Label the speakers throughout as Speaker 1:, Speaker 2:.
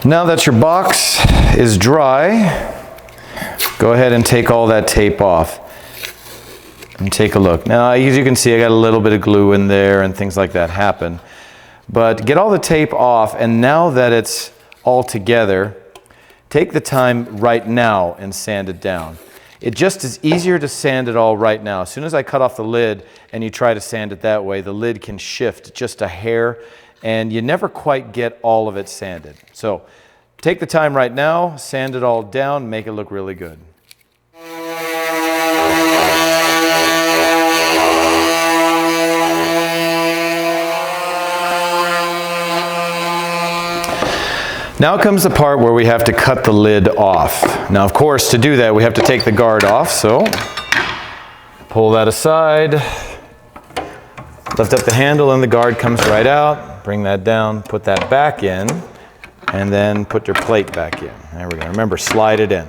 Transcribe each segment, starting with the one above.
Speaker 1: Now that your box is dry, go ahead and take all that tape off and take a look. Now, as you can see, I got a little bit of glue in there and things like that happen. But get all the tape off, and now that it's all together, take the time right now and sand it down. It just is easier to sand it all right now. As soon as I cut off the lid and you try to sand it that way, the lid can shift just a hair and you never quite get all of it sanded. So take the time right now, sand it all down, make it look really good. Now comes the part where we have to cut the lid off. Now, of course, to do that, we have to take the guard off. So pull that aside, lift up the handle and the guard comes right out. Bring that down, put that back in, and then put your plate back in. There we go. Remember, slide it in.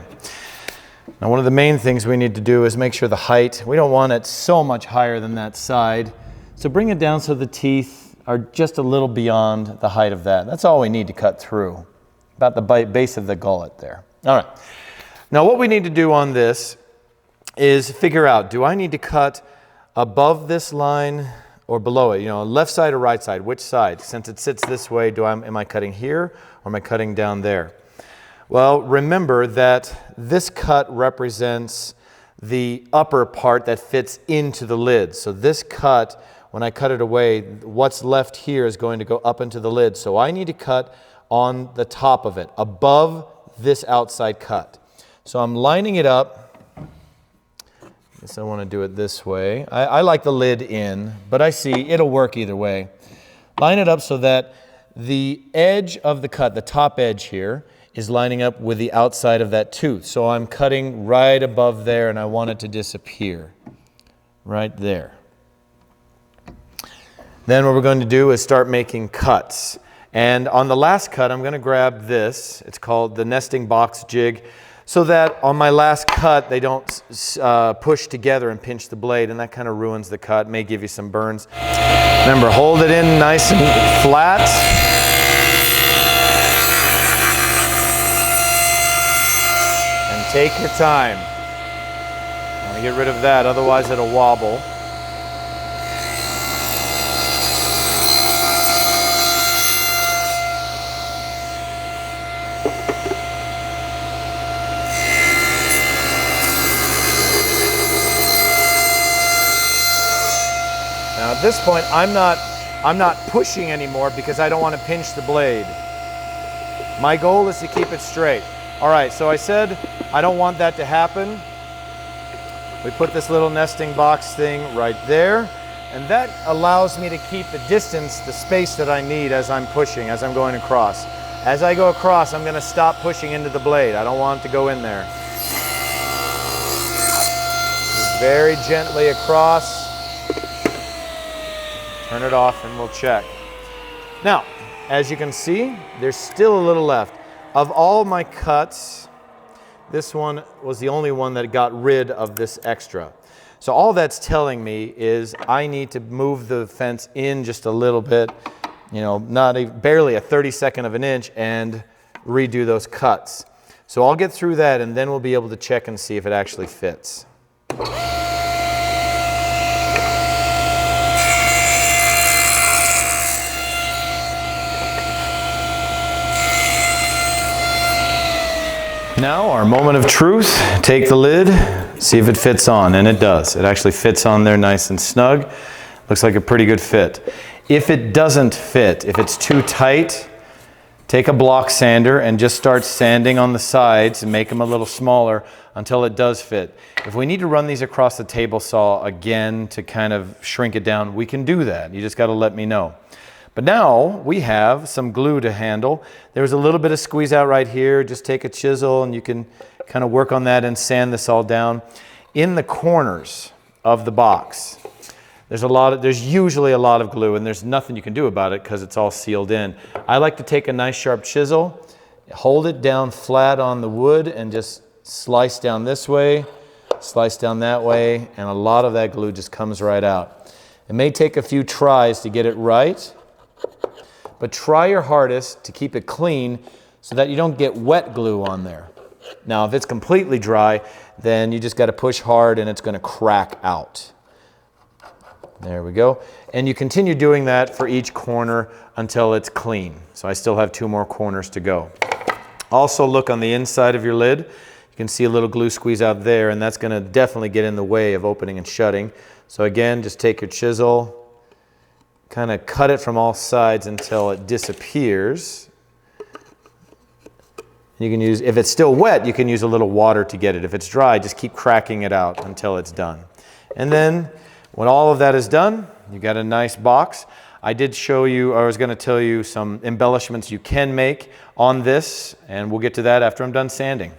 Speaker 1: Now, one of the main things we need to do is make sure the height, we don't want it so much higher than that side. So bring it down so the teeth are just a little beyond the height of that. That's all we need to cut through. About the base of the gullet there. All right. Now what we need to do on this is figure out, do I need to cut above this line or below it? You know, left side or right side? Which side? Since it sits this way, am I cutting here or am I cutting down there? Well, remember that this cut represents the upper part that fits into the lid. So this cut, when I cut it away, what's left here is going to go up into the lid. So I need to cut on the top of it, above this outside cut. So I'm lining it up. I guess I want to do it this way. I like the lid in, but I see it'll work either way. Line it up so that the edge of the cut, the top edge here, is lining up with the outside of that tooth. So I'm cutting right above there and I want it to disappear. Right there. Then what we're going to do is start making cuts. And on the last cut, I'm going to grab this. It's called the nesting box jig, so that on my last cut, they don't push together and pinch the blade, and that kind of ruins the cut, may give you some burns. Remember, hold it in nice and flat. And take your time. Want to get rid of that, otherwise it'll wobble. Now at this point, I'm not pushing anymore because I don't want to pinch the blade. My goal is to keep it straight. All right, so I said I don't want that to happen. We put this little nesting box thing right there, and that allows me to keep the distance, the space that I need as I'm pushing, as I'm going across. As I go across, I'm going to stop pushing into the blade. I don't want it to go in there. Very gently across. Turn it off and we'll check. Now, as you can see, there's still a little left. Of all my cuts, this one was the only one that got rid of this extra. So all that's telling me is I need to move the fence in just a little bit, you know, barely a 32nd of an inch, and redo those cuts. So I'll get through that and then we'll be able to check and see if it actually fits. Now, our moment of truth. Take the lid, see if it fits on, and it does. It actually fits on there nice and snug. Looks like a pretty good fit. If it doesn't fit, if it's too tight, take a block sander and just start sanding on the sides and make them a little smaller until it does fit. If we need to run these across the table saw again to kind of shrink it down, we can do that. You just got to let me know. But now we have some glue to handle. There's a little bit of squeeze out right here. Just take a chisel and you can kind of work on that and sand this all down. In the corners of the box, there's usually a lot of glue, and there's nothing you can do about it because it's all sealed in. I like to take a nice sharp chisel, hold it down flat on the wood and just slice down this way, slice down that way, and a lot of that glue just comes right out. It may take a few tries to get it right, but try your hardest to keep it clean so that you don't get wet glue on there. Now, if it's completely dry, then you just got to push hard and it's going to crack out. There we go. And you continue doing that for each corner until it's clean. So I still have 2 more corners to go. Also look on the inside of your lid. You can see a little glue squeeze out there, and that's going to definitely get in the way of opening and shutting. So again, just take your chisel, kind of cut it from all sides until it disappears. You can use, if it's still wet, you can use a little water to get it. If it's dry, just keep cracking it out until it's done. And then when all of that is done, you got a nice box. I did show you, I was going to tell you some embellishments you can make on this, and we'll get to that after I'm done sanding.